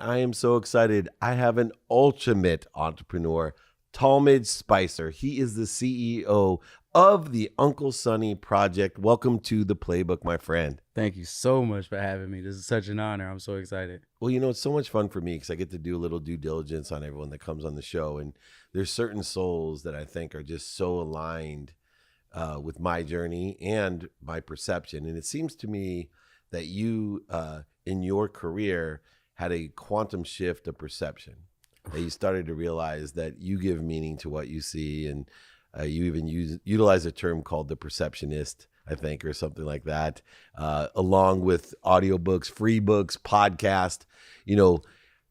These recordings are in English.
I am so excited. I have an ultimate entrepreneur, Talmage Spicer. He is the CEO of the Uncle Sonny Project. Welcome to the Playbook, my friend. Thank you so much for having me. This is such an honor. I'm so excited. Well, it's so much fun for me because I get to do a little due diligence on everyone that comes on the show. And there's certain souls that I think are just so aligned with my journey and my perception. And it seems to me that you, in your career, had a quantum shift of perception. That you started to realize that you give meaning to what you see, and you even utilize a term called the perceptionist, I think, or something like that, along with audiobooks, free books, podcast.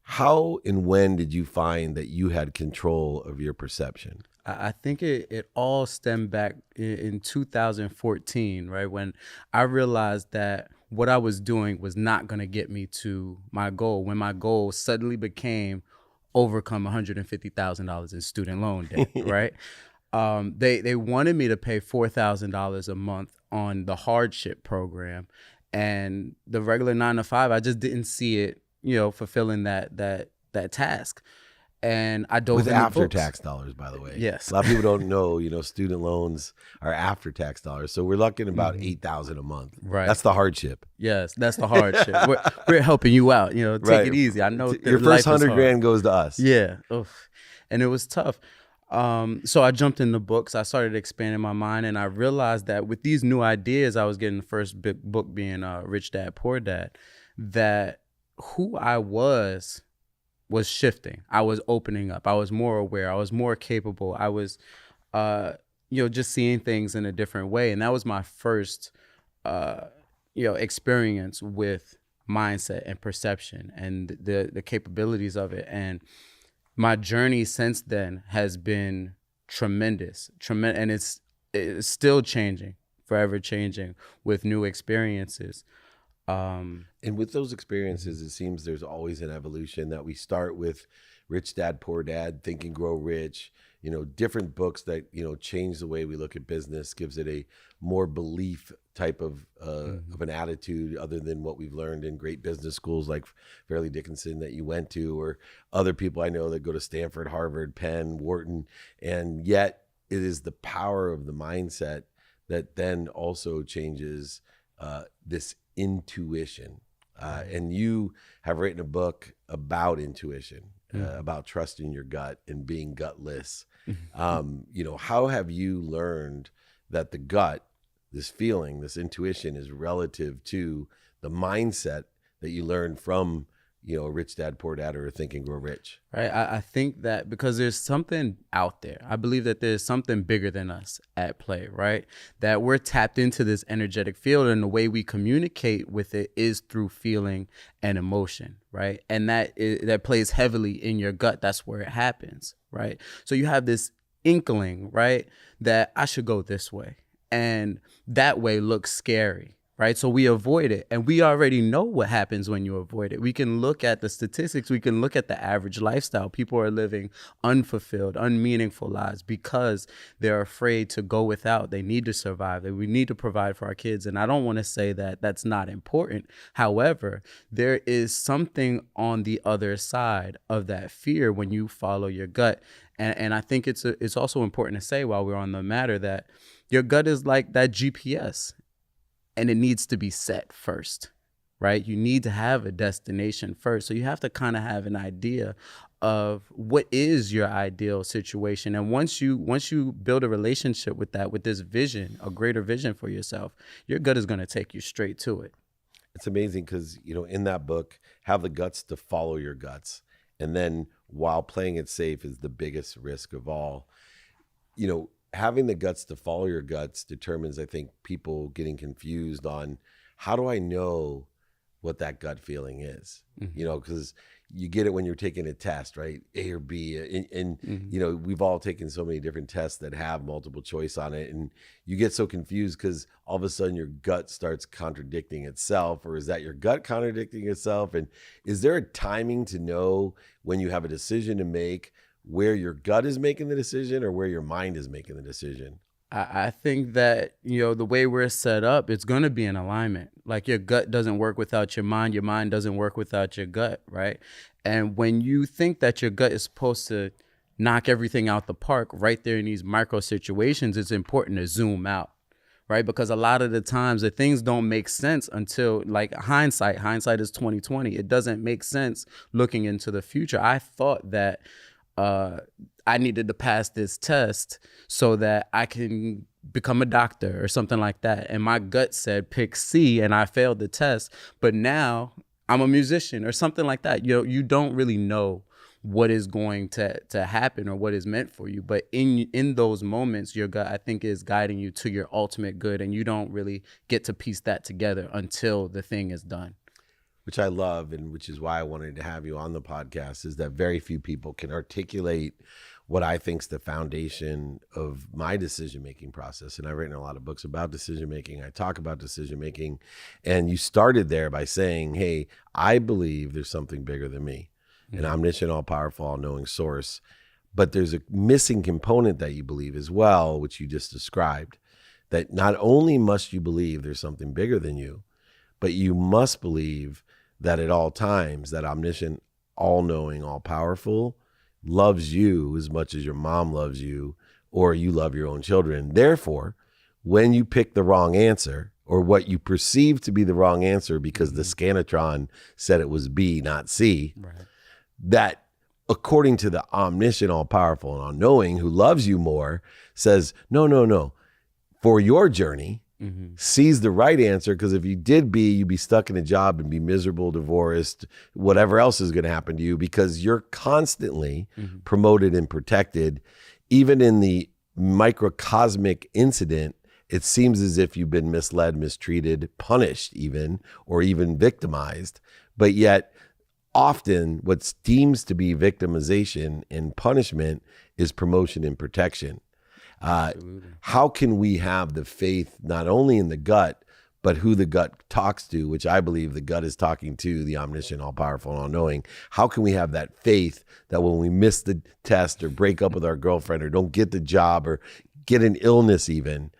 How and when did you find that you had control of your perception? I think it all stemmed back in 2014, right? When I realized that what I was doing was not going to get me to my goal. When my goal suddenly became overcome $150,000 in student loan debt, right? They wanted me to pay $4,000 a month on the hardship program, and the regular 9 to 5, I just didn't see it, fulfilling that task. And I dove with into after books. tax dollars, by the way. Yes. A lot of people don't know, student loans are after tax dollars. So we're looking about $8,000 a month. Right. That's the hardship. Yes, that's the hardship. We're helping you out. Take Right. it easy. I know Your first 100 grand goes to us. Yeah. Oof. And it was tough. So I jumped into books. I started expanding my mind, and I realized that with these new ideas, I was getting the first big book being Rich Dad, Poor Dad, that who I was shifting. I was opening up. I was more aware. I was more capable. I was, just seeing things in a different way. And that was my first, experience with mindset and perception and the capabilities of it. And my journey since then has been tremendous, and it's still changing, forever changing with new experiences. And with those experiences, it seems there's always an evolution, that we start with Rich Dad, Poor Dad, Think and Grow Rich, different books that, change the way we look at business, gives it a more belief type of an attitude, other than what we've learned in great business schools like Fairleigh Dickinson that you went to, or other people I know that go to Stanford, Harvard, Penn, Wharton. And yet it is the power of the mindset that then also changes this intuition. And you have written a book about intuition, about trusting your gut and being gutless. How have you learned that the gut, this feeling, this intuition, is relative to the mindset that you learned from, Rich Dad, Poor Dad, or Think and Grow Rich? Right. I think that because there's something out there, I believe that there's something bigger than us at play, right? That we're tapped into this energetic field, and the way we communicate with it is through feeling and emotion, right? And that plays heavily in your gut. That's where it happens, right? So you have this inkling, right, that I should go this way, and that way looks scary. Right. So we avoid it, and we already know what happens when you avoid it. We can look at the statistics. We can look at the average lifestyle. People are living unfulfilled, unmeaningful lives because they're afraid to go without. They need to survive. We need to provide for our kids. And I don't want to say that that's not important. However, there is something on the other side of that fear when you follow your gut. And I think it's also important to say, while we're on the matter, that your gut is like that GPS. And it needs to be set first, right? You need to have a destination first. So you have to kind of have an idea of what is your ideal situation. And once you build a relationship with that, with this vision, a greater vision for yourself, your gut is going to take you straight to it. It's amazing because, in that book, have the guts to follow your guts. And then while playing it safe is the biggest risk of all. Having the guts to follow your guts determines, I think, people getting confused on, how do I know what that gut feeling is? Because you get it when you're taking a test, right? A or B. And we've all taken so many different tests that have multiple choice on it. And you get so confused because all of a sudden your gut starts contradicting itself. Or is that your gut contradicting itself? And is there a timing to know when you have a decision to make, where your gut is making the decision or where your mind is making the decision? I think that, the way we're set up, it's going to be in alignment. Like, your gut doesn't work without your mind doesn't work without your gut, right? And when you think that your gut is supposed to knock everything out the park right there in these micro situations, it's important to zoom out, right? Because a lot of the times the things don't make sense until, like, hindsight is 2020. It doesn't make sense looking into the future. I thought that I needed to pass this test so that I can become a doctor or something like that. And my gut said pick C, and I failed the test. But now I'm a musician or something like that. You know, you don't really know what is going to happen or what is meant for you. But in those moments, your gut, I think, is guiding you to your ultimate good. And you don't really get to piece that together until the thing is done. Which I love, and which is why I wanted to have you on the podcast, is that very few people can articulate what I think is the foundation of my decision-making process. And I've written a lot of books about decision-making. I talk about decision-making. And you started there by saying, hey, I believe there's something bigger than me, an omniscient, all-powerful, all-knowing source. But there's a missing component that you believe as well, which you just described, that not only must you believe there's something bigger than you, but you must believe that at all times, that omniscient, all-knowing, all-powerful loves you as much as your mom loves you, or you love your own children. Therefore, when you pick the wrong answer, or what you perceive to be the wrong answer because the Scantron said it was B, not C, Right. that according to the omniscient, all-powerful, and all-knowing who loves you more, says, no. For your journey, C's the right answer, because if you did B, you'd be stuck in a job and be miserable, divorced, whatever else is going to happen to you, because you're constantly promoted and protected. Even in the microcosmic incident, it seems as if you've been misled, mistreated, punished even, or even victimized. But yet, often what seems to be victimization and punishment is promotion and protection. How can we have the faith not only in the gut, but who the gut talks to, which I believe the gut is talking to the omniscient, all-powerful, and all-knowing? How can we have that faith that when we miss the test or break up with our girlfriend or don't get the job or get an illness even,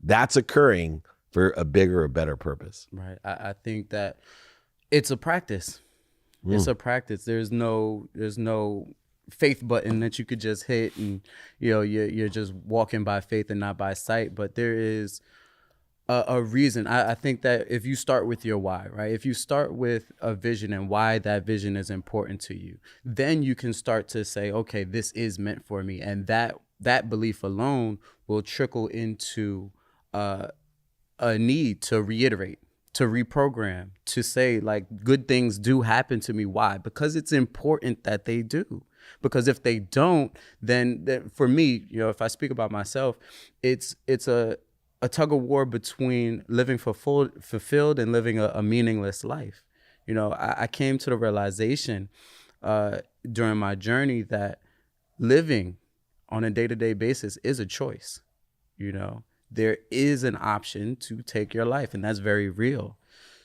that's occurring for a bigger or better purpose? Right. I think that it's a practice. It's a practice. There's no faith button that you could just hit and, you know, you're just walking by faith and not by sight. But there is a reason. I think that if you start with your why, right? If you start with a vision and why that vision is important to you, then you can start to say, okay, this is meant for me. And that belief alone will trickle into a need to reiterate, to reprogram, to say, like, good things do happen to me. Why? Because it's important that they do. Because if they don't, then for me, you know, if I speak about myself, it's a tug of war between living fulfilled and living a meaningless life. You know, I came to the realization during my journey that living on a day-to-day basis is a choice. You know, there is an option to take your life, and that's very real.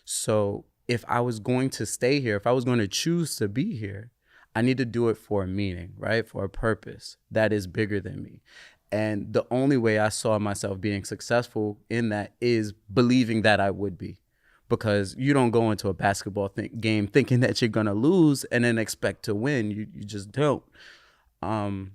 So if I was going to stay here, if I was going to choose to be here, I need to do it for a meaning, right? For a purpose that is bigger than me. And the only way I saw myself being successful in that is believing that I would be. Because you don't go into a basketball game thinking that you're going to lose and then expect to win. You just don't. And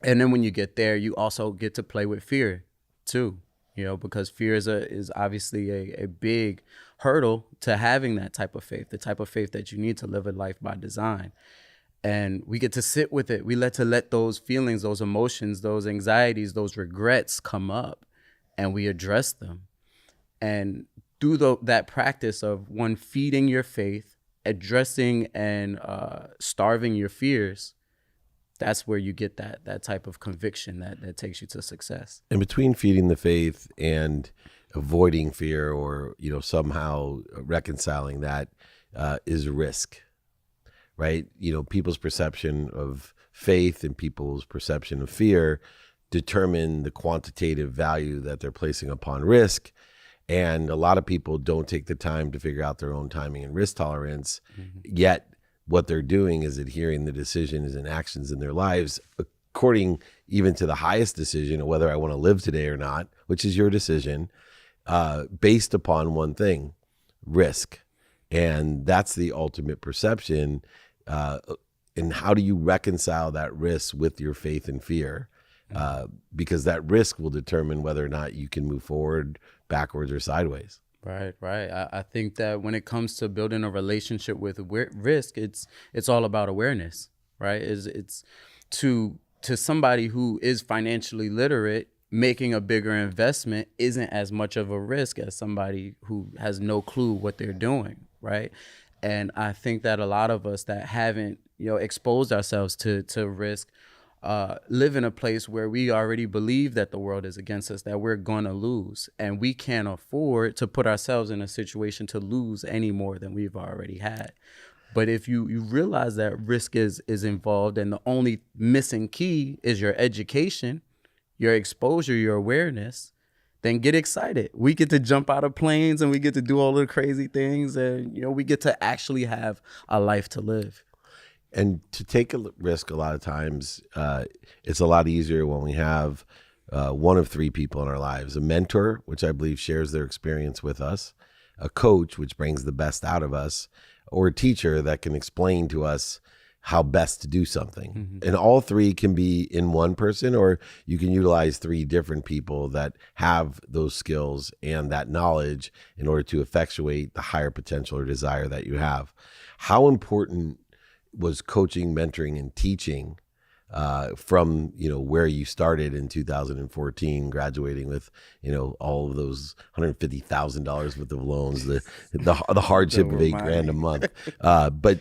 then when you get there, you also get to play with fear too, you know, because fear is obviously a big hurdle to having that type of faith, the type of faith that you need to live a life by design. And we get to sit with it. We let those feelings, those emotions, those anxieties, those regrets come up, and we address them. And through that practice of one, feeding your faith, addressing and starving your fears, that's where you get that type of conviction that takes you to success. And between feeding the faith and avoiding fear, or, you know, somehow reconciling that, is risk. Right? You know, people's perception of faith and people's perception of fear determine the quantitative value that they're placing upon risk. And a lot of people don't take the time to figure out their own timing and risk tolerance. Yet what they're doing is adhering the decisions and actions in their lives according even to the highest decision of whether I want to live today or not, which is your decision, based upon one thing: risk. And that's the ultimate perception. uh, and how do you reconcile that risk with your faith and fear? Because that risk will determine whether or not you can move forward, backwards, or sideways. Right, right. I think that when it comes to building a relationship with risk, it's all about awareness, right? It's to somebody who is financially literate, making a bigger investment isn't as much of a risk as somebody who has no clue what they're doing, right? And I think that a lot of us that haven't, exposed ourselves to risk, live in a place where we already believe that the world is against us, that we're going to lose, and we can't afford to put ourselves in a situation to lose any more than we've already had. But if you realize that risk is involved, and the only missing key is your education, your exposure, your awareness, then get excited. We get to jump out of planes and we get to do all the crazy things, and we get to actually have a life to live. And to take a risk, a lot of times, it's a lot easier when we have one of three people in our lives: a mentor, which I believe shares their experience with us; a coach, which brings the best out of us; or a teacher that can explain to us how best to do something. Mm-hmm. And all three can be in one person, or you can utilize three different people that have those skills and that knowledge in order to effectuate the higher potential or desire that you have. How important was coaching, mentoring, and teaching from where you started in 2014, graduating with all of those $150,000 worth of loans, the hardship of $8,000 a month, but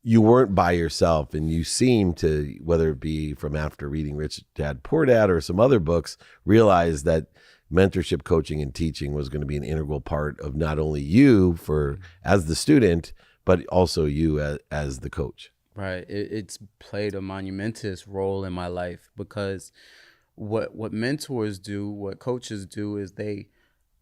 you weren't by yourself, and you seem to, whether it be from after reading Rich Dad Poor Dad or some other books, realize that mentorship, coaching, and teaching was going to be an integral part of not only you as the student, but also you as the coach. Right. It's played a monumentous role in my life, because what mentors do, what coaches do, is they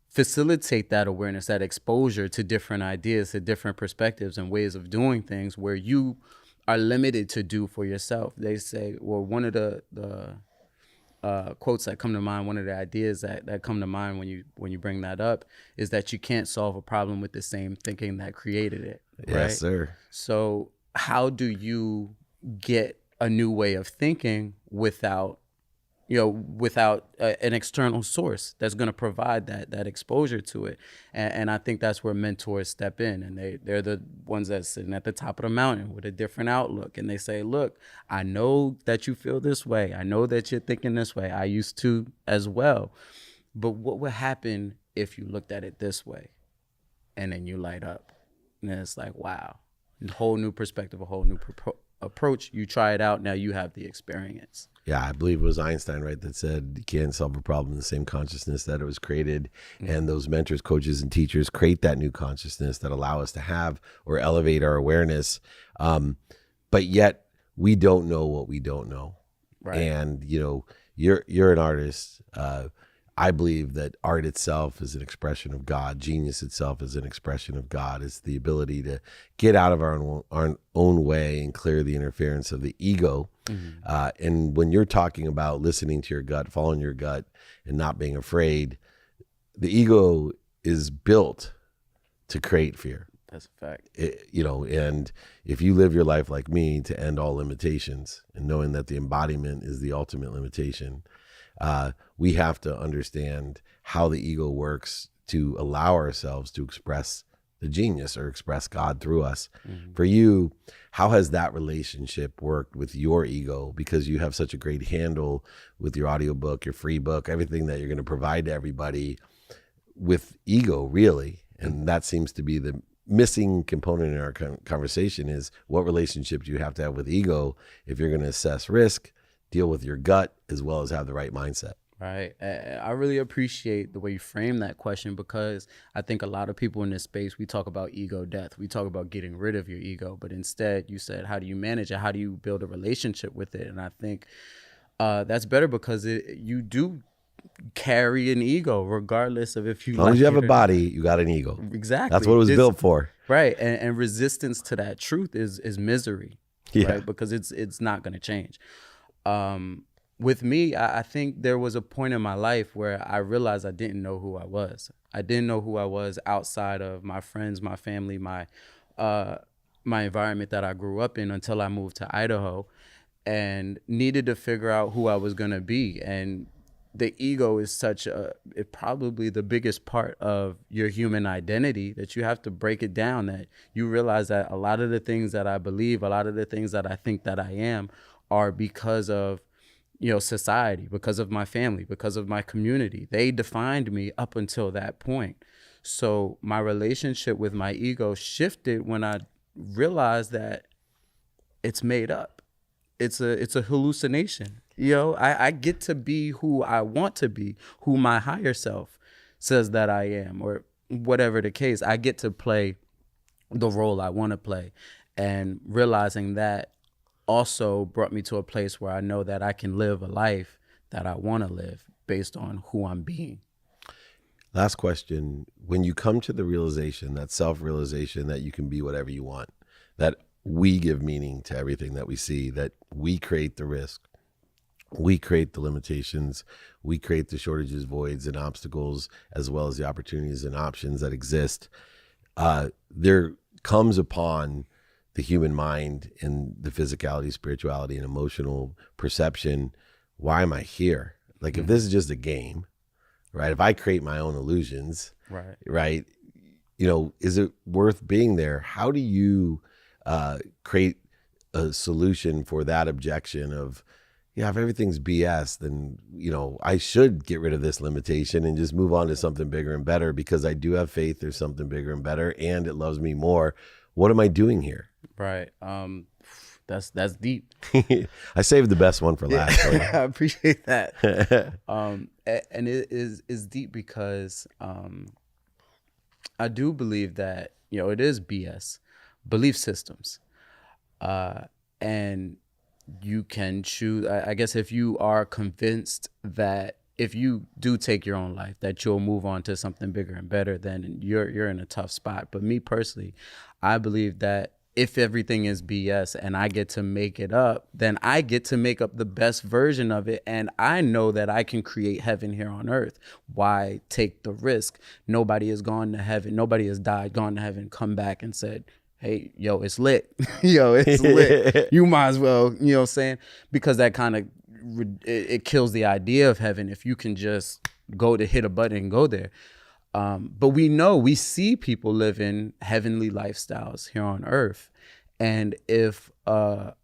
facilitate that awareness, that exposure to different ideas, to different perspectives and ways of doing things where you are limited to do for yourself. They say, well, one of the quotes that come to mind, one of the ideas that come to mind when you bring that up, is that you can't solve a problem with the same thinking that created it. Right? Yes, sir. So how do you get a new way of thinking without an external source that's going to provide that exposure to it? And I think that's where mentors step in, and they're the ones that's sitting at the top of the mountain with a different outlook, and they say, look, I know that you feel this way, I know that you're thinking this way, I used to as well, but what would happen if you looked at it this way? And then you light up, and then it's like, wow, a whole new perspective, a whole new approach. You try it out, now you have the experience. Yeah, I believe it was Einstein, right, that said you can't solve a problem in the same consciousness that it was created. Mm-hmm. And those mentors, coaches, and teachers create that new consciousness that allow us to have or elevate our awareness. But yet we don't know what we don't know. Right. And, you're an artist. I believe that art itself is an expression of God. Genius itself is an expression of God. It's the ability to get out of our own way and clear the interference of the ego. Mm-hmm. And when you're talking about listening to your gut, following your gut, and not being afraid, the ego is built to create fear. That's a fact. And if you live your life like me, to end all limitations, and knowing that the embodiment is the ultimate limitation, we have to understand how the ego works to allow ourselves to express the genius or express God through us. Mm-hmm. For you, how has that relationship worked with your ego? Because you have such a great handle with your audiobook, your free book, everything that you're going to provide to everybody with ego, really. And that seems to be the missing component in our conversation, is what relationship do you have to have with ego if you're going to assess risk, deal with your gut, as well as have the right mindset. Right. I really appreciate the way you frame that question, because I think a lot of people in this space, we talk about ego death. We talk about getting rid of your ego, but instead you said, how do you manage it? How do you build a relationship with it? And I think that's better, because you do carry an ego, regardless of if you. As long as you have a body, you got an ego. Exactly. That's what it was built for. Right. And resistance to that truth is misery. Yeah. Right. Because it's not going to change. With me, I think there was a point in my life where I realized I didn't know who I was. I didn't know who I was outside of my friends, my family, my my environment that I grew up in until I moved to Idaho, and needed to figure out who I was going to be. And the ego is probably the biggest part of your human identity, that you have to break it down, that you realize that a lot of the things that I believe, a lot of the things that I think that I am are because of, society, because of my family, because of my community. They defined me up until that point. So my relationship with my ego shifted when I realized that it's made up. It's a hallucination. I get to be who I want to be, who my higher self says that I am, or whatever the case. I get to play the role I want to play. And realizing that also brought me to a place where I know that I can live a life that I want to live based on who I'm being. Last question. When you come to the realization, that self-realization that you can be whatever you want, that we give meaning to everything that we see, that we create the risk, we create the limitations, we create the shortages, voids, and obstacles, as well as the opportunities and options that exist, there comes upon the human mind and the physicality, spirituality, and emotional perception, why am I here? Like, if this is just a game, right? If I create my own illusions, right? Is it worth being there? How do you create a solution for that objection of, if everything's BS, then, I should get rid of this limitation and just move on to something bigger and better, because I do have faith there's something bigger and better and it loves me more. What am I doing here? Right. That's deep. I saved the best one for last. I appreciate that. And it is deep because I do believe that, it is BS, belief systems. And you can choose, I guess, if you are convinced that if you do take your own life, that you'll move on to something bigger and better, then you're in a tough spot. But me personally, I believe that if everything is BS and I get to make it up, then I get to make up the best version of it. And I know that I can create heaven here on earth. Why take the risk? Nobody has gone to heaven. Nobody has died, gone to heaven, come back and said, hey, yo, it's lit. It's lit. You might as well, you know what I'm saying? Because that kind of, it kills the idea of heaven if you can just go to hit a button and go there. But we see people living heavenly lifestyles here on earth. And if a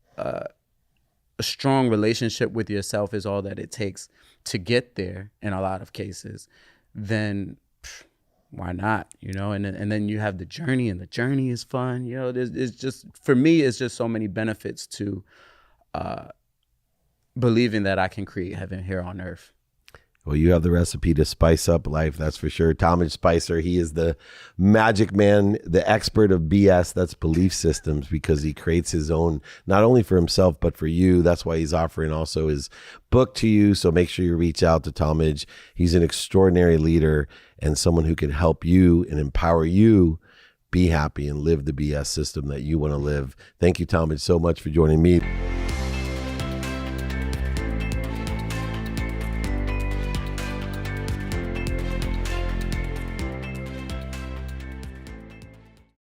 strong relationship with yourself is all that it takes to get there in a lot of cases, then why not? And then you have the journey, and the journey is fun. It's just, for me, it's just so many benefits to believing that I can create heaven here on earth. Well, you have the recipe to spice up life, that's for sure. Talmage Spicer, he is the magic man, the expert of BS, that's belief systems, because he creates his own, not only for himself, but for you. That's why he's offering also his book to you. So make sure you reach out to Talmage. He's an extraordinary leader and someone who can help you and empower you be happy and live the BS system that you want to live. Thank you, Talmage, so much for joining me.